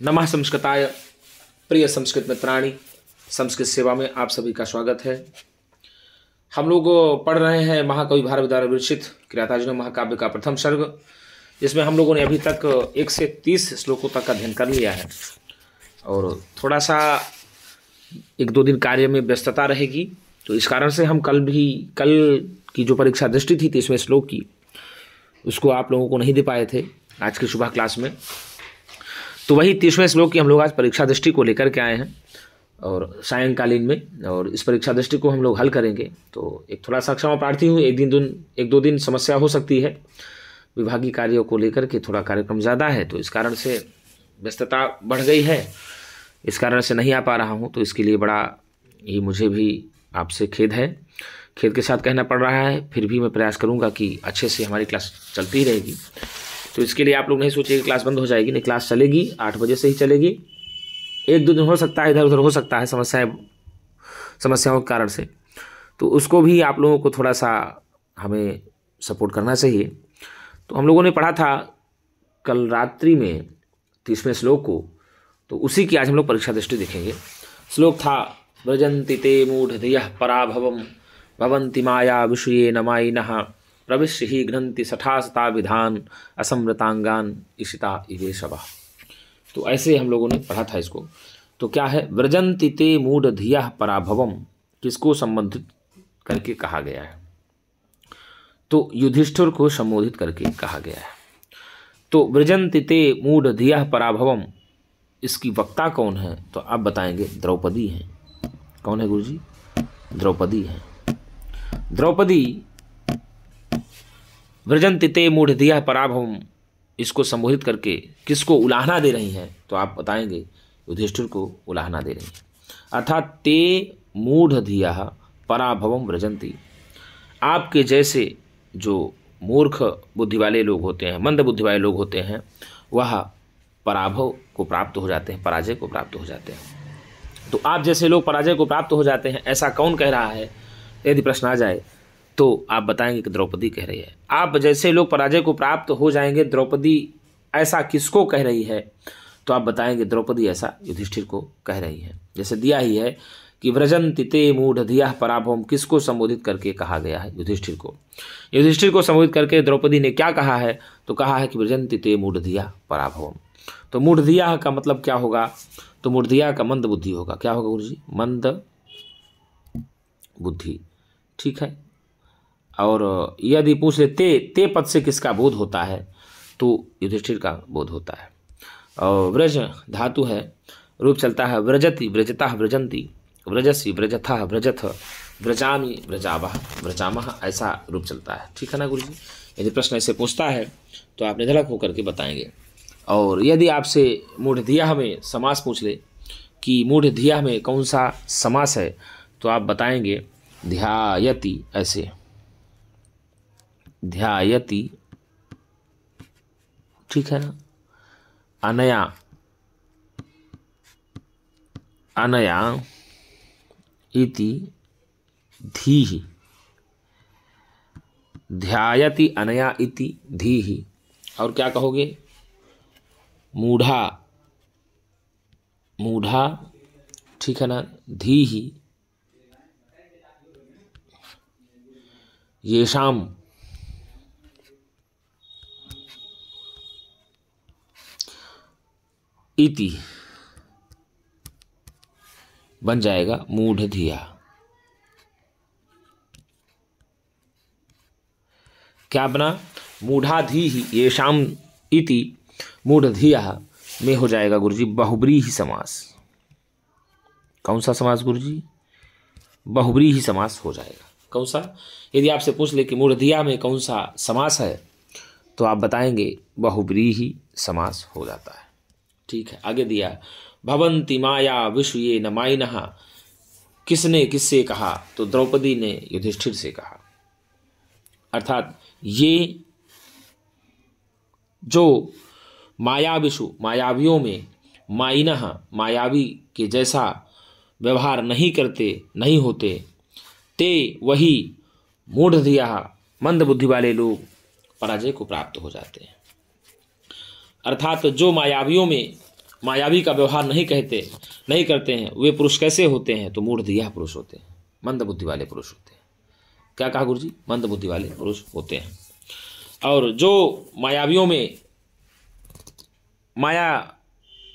नमः संस्कृताय। प्रिय संस्कृत मित्राणि, संस्कृत सेवा में आप सभी का स्वागत है। हम लोग पढ़ रहे हैं महाकवि भारत द्वारा विरचित किरातार्जुन महाकाव्य का प्रथम सर्ग, जिसमें हम लोगों ने अभी तक 1 से 30 श्लोकों तक का अध्ययन कर लिया है और थोड़ा सा 1-2 दिन कार्य में व्यस्तता रहेगी, तो इस कारण से हम कल की जो परीक्षा दृष्टि थी 30वें श्लोक की, उसको आप लोगों को नहीं दे पाए थे आज की सुबह क्लास में। तो वही 30वें श्लोक की हम लोग आज परीक्षा दृष्टि को लेकर के आए हैं और सायंकालीन में, और इस परीक्षा दृष्टि को हम लोग हल करेंगे। तो एक थोड़ा सा क्षमा प्रार्थी हूँ, 1-2 दिन समस्या हो सकती है, विभागीय कार्यों को लेकर के थोड़ा कार्यक्रम ज़्यादा है, तो इस कारण से व्यस्तता बढ़ गई है, इस कारण से नहीं आ पा रहा हूँ। तो इसके लिए बड़ा ही मुझे भी आपसे खेद है, खेद के साथ कहना पड़ रहा है। फिर भी मैं प्रयास करूँगा कि अच्छे से हमारी क्लास चलती रहेगी। तो इसके लिए आप लोग नहीं सोचिए कि क्लास बंद हो जाएगी, नहीं, क्लास चलेगी, 8 बजे से ही चलेगी। 1-2 दिन हो सकता है इधर उधर हो सकता है समस्याओं के कारण से, तो उसको भी आप लोगों को थोड़ा सा हमें सपोर्ट करना चाहिए। तो हम लोगों ने पढ़ा था कल रात्रि में 30वें श्लोक को, तो उसी की आज हम लोग परीक्षा दृष्टि देखेंगे। श्लोक था व्रजन्ति ते मूढ़धियः पराभवं भवन्ति माया विषये न मायिनः प्रविश्य ही घ्नन्ति सठासता विधान असमृतांगान इशिता इवेशवः। तो ऐसे हम लोगों ने पढ़ा था इसको। तो क्या है, व्रजन्ति ते मूढ़धियः पराभवम, किसको संबंधित करके कहा गया है? तो युधिष्ठिर को संबोधित करके कहा गया है। तो व्रजन्ति ते मूढ़धियः पराभवम, इसकी वक्ता कौन है? तो आप बताएंगे द्रौपदी हैं। कौन है गुरुजी? द्रौपदी हैं। द्रौपदी व्रजन्ति ते मूढ़धियः पराभवम, इसको संबोधित करके किसको उलाहना दे रही हैं? तो आप बताएंगे युधिष्ठिर को उलाहना दे रही हैं। अर्थात ते मूढ़धियः पराभवम व्रजन्ति, आपके जैसे जो मूर्ख बुद्धि वाले लोग होते हैं, मंद बुद्धि वाले लोग होते हैं, वह पराभव को प्राप्त हो जाते हैं, पराजय को प्राप्त हो जाते हैं। तो आप जैसे लोग पराजय को प्राप्त हो जाते हैं, ऐसा कौन कह रहा है? यदि प्रश्न आ जाए तो आप बताएंगे कि द्रौपदी कह रही है। आप जैसे लोग पराजय को प्राप्त हो जाएंगे, द्रौपदी ऐसा किसको कह रही है? तो आप बताएंगे द्रौपदी ऐसा युधिष्ठिर को कह रही है। जैसे दिया ही है कि व्रजन्ति ते मूढ़धियः पराभवम, किसको संबोधित करके कहा गया है? युधिष्ठिर को। युधिष्ठिर को संबोधित करके द्रौपदी ने क्या कहा है? तो कहा है कि व्रजन्ति ते मूढ़धियः पराभवम। तो मूढ़धियः का मतलब क्या होगा? तो मूढ़धियः का मंद बुद्धि होगा। क्या होगा गुरुजी? मंद बुद्धि, ठीक है। और यदि पूछ ले ते पद से किसका बोध होता है? तो युधिष्ठिर का बोध होता है। और व्रज धातु है, रूप चलता है व्रजति व्रजतः व्रजन्ति, व्रजसि व्रजथः व्रजथ, व्रजामि व्रजावः व्रजामः, ऐसा रूप चलता है, ठीक है ना गुरुजी? यदि प्रश्न ऐसे पूछता है तो आप निधड़क होकर के बताएंगे। और यदि आपसे मूढ़धियः में समास पूछ ले कि मूढ़धियः में कौन सा समास है, तो आप बताएंगे ध्यायति, ऐसे ध्यायति, ठीक है ना। अनया अनया इति धीहि, ध्यायति अनया इति धीहि। और क्या कहोगे? मूढ़ा, मूढ़ा, ठीक है ना। धीहि येषाम, इति बन जाएगा मूढ़धिया। क्या बना? मूढ़ाधीहि येषाम इति मूढ़धिया में हो जाएगा गुरुजी बहुब्रीहि समास। कौन सा समास गुरुजी? बहुब्रीहि समास हो जाएगा। कौन सा? यदि आपसे पूछ ले कि मूढ़धिया में कौन सा समास है, तो आप बताएंगे बहुब्रीहि समास हो जाता है, ठीक है। आगे दिया भवन्ति माया विषये न मायिनः, किसने किससे कहा? तो द्रौपदी ने युधिष्ठिर से कहा। अर्थात ये जो मायाविषु, मायावियों में, मायिनः, मायावी के जैसा व्यवहार नहीं करते, नहीं होते, ते वही मूढ़धियः, मंद बुद्धि वाले लोग पराजय को प्राप्त हो जाते हैं। अर्थात जो मायावियों में मायावी का व्यवहार नहीं करते हैं वे पुरुष कैसे होते हैं? तो मूढ़धिया पुरुष होते हैं, मंद बुद्धि वाले पुरुष होते हैं। क्या कहा गुरु जी? मंद बुद्धि वाले पुरुष होते हैं। और जो मायावियों में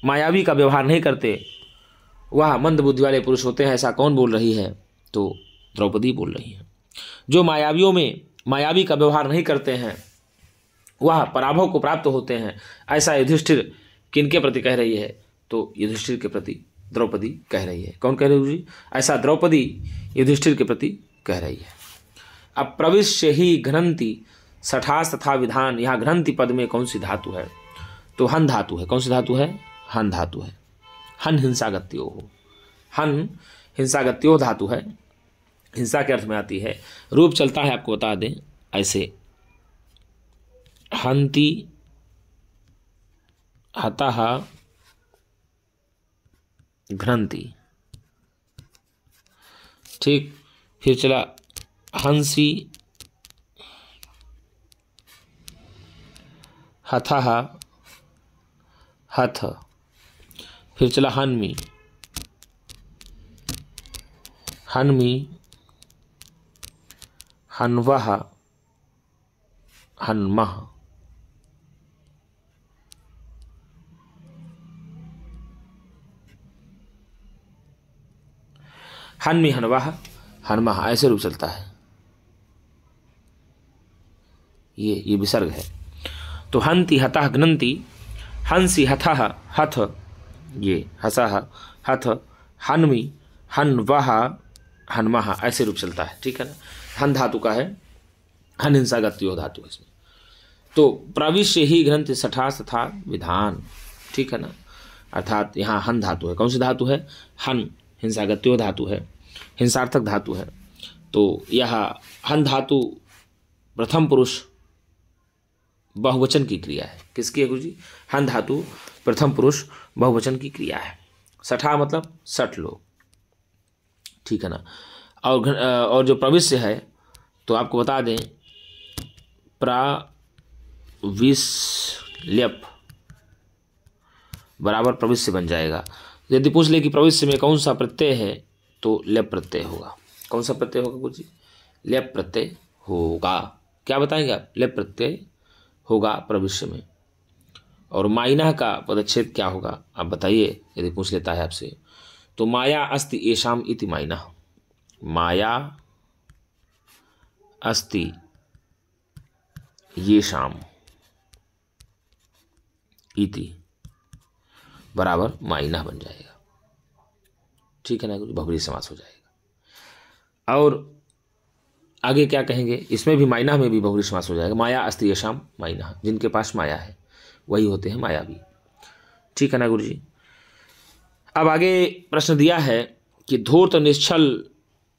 मायावी का व्यवहार नहीं करते वह मंद बुद्धि वाले पुरुष होते हैं। ऐसा कौन बोल रही है? तो द्रौपदी बोल रही है। जो मायावियों में मायावी का व्यवहार नहीं करते हैं वह पराभव को प्राप्त होते हैं। ऐसा युधिष्ठिर किनके प्रति कह रही है? तो युधिष्ठिर के प्रति द्रौपदी कह रही है। कौन कह रही है जी? ऐसा द्रौपदी युधिष्ठिर के प्रति कह रही है। अब प्रविश्य ही घ्नन्ति सठास तथा विधान, यहाँ घ्नन्ति पद में कौन सी धातु है? तो हन धातु है। कौन सी धातु है? हन धातु है। हन हिंसागत्यो हो, हन हिंसागत्यो धातु है, हिंसा के अर्थ में आती है। रूप चलता है, आपको बता दें, ऐसे हंति हतः घ्नन्ति, ठीक। फिर चला हंसी हथः हथ, फिर चला हन्मी हन्मी हन्वः हन्मः, हन्मी हन्वः हन्मः, ऐसे रूप चलता है। ये विसर्ग है। तो हंति हतः घ्नन्ति, हंसी हथः हथ, ये हसः हथ, हन्मी हन्वः हन्मः, ऐसे रूप चलता है। ठीक है ना। हन धातु का है, हन हिंसागत्यो धातु है इसमें। तो प्रविश्य ही घ्नन्ति सठास तथा विधान, ठीक है ना। अर्थात यहाँ हन धातु है। कौन सी धातु है? हन हिंसागत्यो धातु है, हिंसार्थक धातु है। तो यह हन धातु प्रथम पुरुष बहुवचन की क्रिया है। किसकी है गुरु जी? हन धातु प्रथम पुरुष बहुवचन की क्रिया है। सठा मतलब 60 लोग, ठीक है ना। और जो प्रविश्य है तो आपको बता दें प्राविश्ल्यप बराबर प्रविश्य बन जाएगा। यदि पूछ ले कि प्रविश्य में कौन सा प्रत्यय है तो ल्यप प्रत्यय होगा। कौन सा प्रत्यय होगा गुरु जी? ल्यप प्रत्यय होगा। क्या बताएंगे आप? ल्यप प्रत्यय होगा प्रविश्य में। और माइनः का पदच्छेद क्या होगा आप बताइए, यदि पूछ लेता है आपसे। तो माया अस्ति येषाम इति माइनः, माया अस्ति येषाम इति बराबर माइनः बन जाएगा। ठीक है ना, बहुब्रीहि समास हो जाएगा। और आगे क्या कहेंगे? इसमें भी माइनः में भी बहुब्रीहि समास हो जाएगा। माया अस्ति येषाम माइनः, जिनके पास माया है वही होते हैं मायावी। ठीक है ना गुरु जी। अब आगे प्रश्न दिया है कि धूर्त निश्चल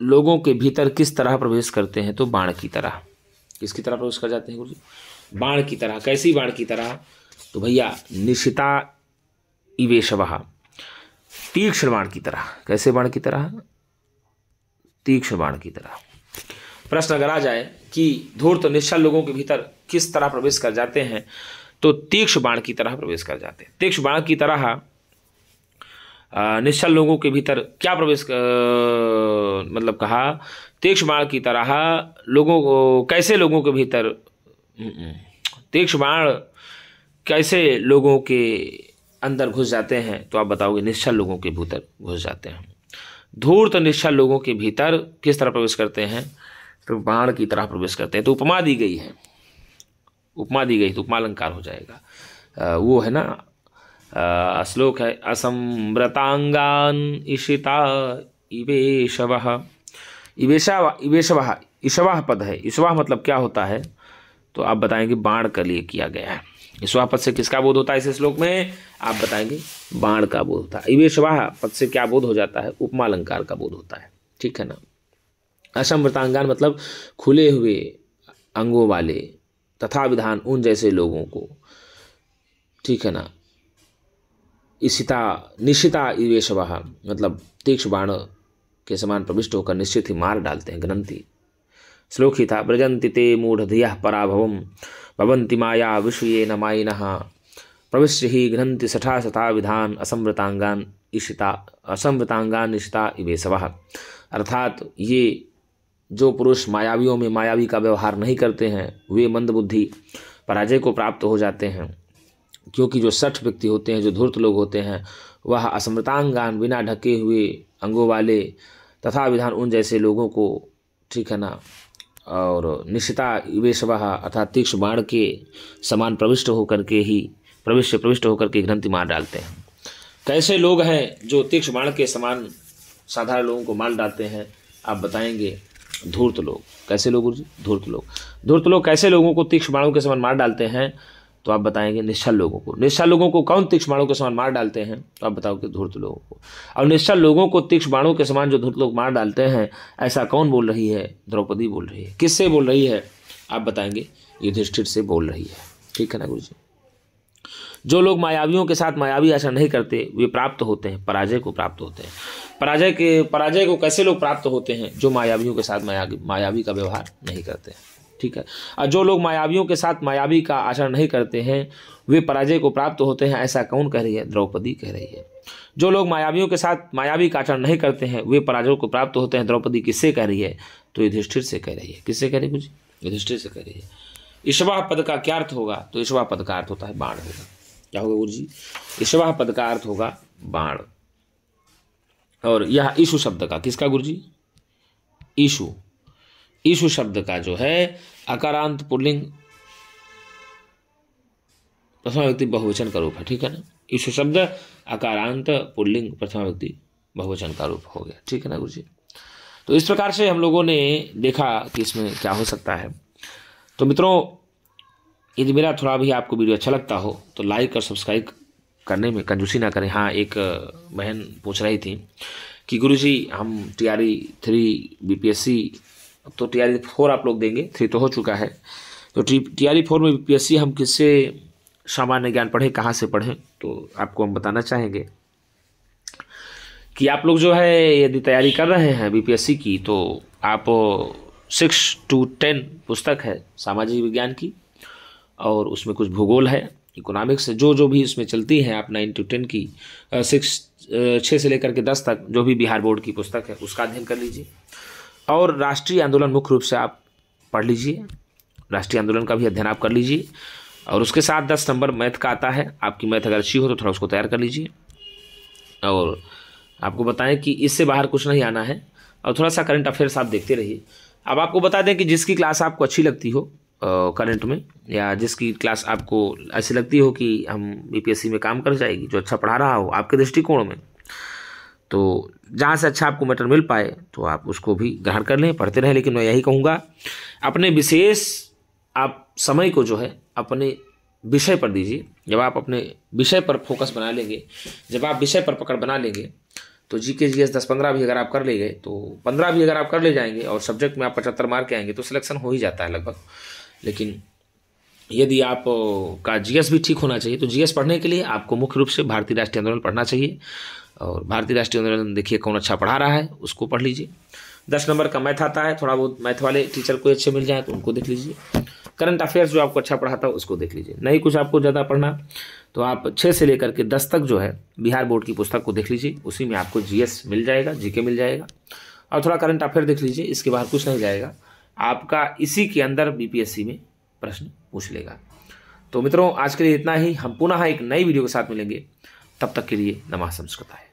लोगों के भीतर किस तरह प्रवेश करते हैं? तो बाण की तरह। किसकी तरह प्रवेश कर जाते हैं गुरु जी? बाण की तरह। कैसी बाण की तरह? तो भैया निशिता इवेशवः, तीक्ष्ण बाण की तरह। कैसे बाण की तरह? तीक्ष्ण बाण की तरह। प्रश्न अगर आ जाए कि धूर्त निश्चल लोगों के भीतर किस तरह प्रवेश कर जाते हैं, तो तीक्ष्ण बाण की तरह प्रवेश कर जाते हैं। तीक्ष्ण बाण की तरह निश्चल लोगों के भीतर क्या प्रवेश मतलब कहा? तीक्ष्ण बाण की तरह लोगों को, कैसे लोगों के भीतर, तीक्ष्ण बाण कैसे लोगों के अंदर घुस जाते हैं? तो आप बताओगे निश्चल लोगों के भीतर घुस जाते हैं। धूर्त निश्चल लोगों के भीतर किस तरह प्रवेश करते हैं? तो बाण की तरह प्रवेश करते हैं। तो उपमा दी गई है, उपमा दी गई तो उपमा अलंकार हो जाएगा। वो है ना श्लोक है, असंव्रतांगान इशिता इवेशवः। इवेशवः ईशवः पद है। ईशवः मतलब क्या होता है? तो आप बताएंगे बाण का लिए किया गया है। ईशवः पद से किसका बोध होता है इस श्लोक में? आप बताएंगे बाण का बोध होता है। इवेशवः पद से क्या बोध हो जाता है? उपमा अलंकार का बोध होता है। ठीक है ना। असंव्रतांगान मतलब खुले हुए अंगों वाले, तथा विधान उन जैसे लोगों को। ठीक है ना। निशिता इवेशवः मतलब तीक्ष्ण बाण के समान प्रविष्ट होकर निश्चित ही मार डालते हैं। घ्नन्ति श्लोक ही था, व्रजन्ति ते मूढ़धियः पराभवम् भवन्ति माया विषयेन मायिनः प्रविश्य ही घ्नन्ति सठा सता विधान असंवृतांगान निशिता इवेशवः। अर्थात ये जो पुरुष मायावियों में मायावी का व्यवहार नहीं करते हैं वे मंदबुद्धि पराजय को प्राप्त हो जाते हैं, क्योंकि जो सठ व्यक्ति होते हैं, जो धूर्त लोग होते हैं, वह असमृतांगान बिना ढके हुए अंगों वाले तथा विधान उन जैसे लोगों को, ठीक है ना, और निशिता इवेशवः अर्थात तीक्ष्ण बाण के समान प्रविष्ट होकर के ग्रंथि मार डालते हैं। कैसे लोग हैं जो तीक्ष्ण बाण के समान साधारण लोगों को मार डालते हैं? आप बताएंगे धूर्त लोग। कैसे लोग गुरुजी? धूर्त लोग। धूर्त लोग कैसे लोगों को तीक्ष्ण बाणों के समान मार डालते हैं? तो आप बताएंगे निश्चल लोगों को। निश्चल लोगों को कौन तीक्ष्ण बाणों के समान मार डालते हैं? तो आप बताओगे धूर्त लोगों को। और निश्चल लोगों को तीक्ष्ण बाणों के समान जो धूर्त लोग मार डालते हैं, ऐसा कौन बोल रही है? द्रौपदी बोल रही है। किससे बोल रही है? आप बताएंगे युधिष्ठिर से बोल रही है। ठीक है ना गुरुजी। जो लोग मायावियों के साथ मायावी आचरण नहीं करते वे प्राप्त होते हैं, पराजय को प्राप्त होते हैं। पराजय को कैसे लोग प्राप्त होते हैं? जो मायावियों के साथ मायावी का व्यवहार नहीं करते हैं। ठीक है। और जो लोग मायावियों के साथ मायावी का आचरण नहीं करते हैं वे पराजय को प्राप्त होते हैं, ऐसा कौन कह रही है? द्रौपदी कह रही है। जो लोग मायावियों के साथ मायावी का आचरण नहीं करते हैं वे पराजय को प्राप्त होते हैं, द्रौपदी किससे कह रही है? तो युधिष्ठिर से कह रही है। किससे कह रही है कुछ? युधिष्ठिर से कह रही है। ईश्वा पद का क्या अर्थ होगा? तो ईश्वा पद का अर्थ होता है बाण होगा। क्या होगा गुरु जी? ईश्वा पद का अर्थ होगा बाण। और यह ईशु शब्द का, किसका गुरु जी? ईशु शब्द का जो है अकारांत पुल्लिंग प्रथमा व्यक्ति बहुवचन का रूप है। ठीक है ना। ईशु शब्द अकारांत पुल्लिंग प्रथमा व्यक्ति बहुवचन का रूप हो गया। ठीक है ना गुरु जी। तो इस प्रकार से हम लोगों ने देखा कि इसमें क्या हो सकता है। तो मित्रों, यदि मेरा थोड़ा भी आपको वीडियो अच्छा लगता हो तो लाइक और सब्सक्राइब करने में कंजूसी ना करें। हाँ, एक बहन पूछ रही थी कि गुरुजी हम TRE 3 BPSC, तो TRE 4 आप लोग देंगे, 3 तो हो चुका है, तो TRE 4 में BPSC हम किससे सामान्य ज्ञान पढ़ें, कहाँ से पढ़ें? तो आपको हम बताना चाहेंगे कि आप लोग जो है यदि तैयारी कर रहे हैं BPSC की, तो आप 6 to 10 पुस्तक है सामाजिक विज्ञान की, और उसमें कुछ भूगोल है, इकोनॉमिक्स, जो भी इसमें चलती हैं, आप 9 to 10 की 6 से लेकर के 10 तक जो भी बिहार बोर्ड की पुस्तक है उसका अध्ययन कर लीजिए। और राष्ट्रीय आंदोलन मुख्य रूप से आप पढ़ लीजिए, राष्ट्रीय आंदोलन का भी अध्ययन आप कर लीजिए। और उसके साथ 10 नंबर मैथ का आता है, आपकी मैथ अगर अच्छी हो तो थोड़ा उसको तैयार कर लीजिए। और आपको बताएं कि इससे बाहर कुछ नहीं आना है, और थोड़ा सा करंट अफेयर्स आप देखते रहिए। अब आपको बता दें कि जिसकी क्लास आपको अच्छी लगती हो करंट में, या जिसकी क्लास आपको ऐसी लगती हो कि हम BPSC में काम कर जाएगी, जो अच्छा पढ़ा रहा हो आपके दृष्टिकोण में, तो जहाँ से अच्छा आपको मैटर मिल पाए तो आप उसको भी ग्रहण कर लें, पढ़ते रहें। लेकिन मैं यही कहूँगा, अपने विशेष आप समय को जो है अपने विषय पर दीजिए। जब आप अपने विषय पर फोकस बना लेंगे, जब आप विषय पर पकड़ बना लेंगे, तो GK GS 10-15 भी अगर आप कर ले गए, तो 15 भी अगर आप कर ले जाएंगे और सब्जेक्ट में आप 75 मार्क के आएंगे तो सिलेक्शन हो ही जाता है लगभग। लेकिन यदि आप का GS भी ठीक होना चाहिए, तो GS पढ़ने के लिए आपको मुख्य रूप से भारतीय राष्ट्रीय आंदोलन पढ़ना चाहिए। और भारतीय राष्ट्रीय आंदोलन देखिए कौन अच्छा पढ़ा रहा है उसको पढ़ लीजिए। 10 नंबर का मैथ आता है, थोड़ा बहुत मैथ वाले टीचर को अच्छे मिल जाए तो उनको देख लीजिए। करंट अफेयर्स जो आपको अच्छा पढ़ाता है उसको देख लीजिए। नहीं कुछ आपको ज़्यादा पढ़ना तो आप 6 से लेकर के 10 तक जो है बिहार बोर्ड की पुस्तक को देख लीजिए, उसी में आपको GS मिल जाएगा, GK मिल जाएगा, और थोड़ा करंट अफेयर देख लीजिए। इसके बाहर कुछ नहीं जाएगा आपका, इसी के अंदर BPSC में प्रश्न पूछ लेगा। तो मित्रों, आज के लिए इतना ही। हम पुनः एक नई वीडियो के साथ मिलेंगे, तब तक के लिए नमः संस्कृताय।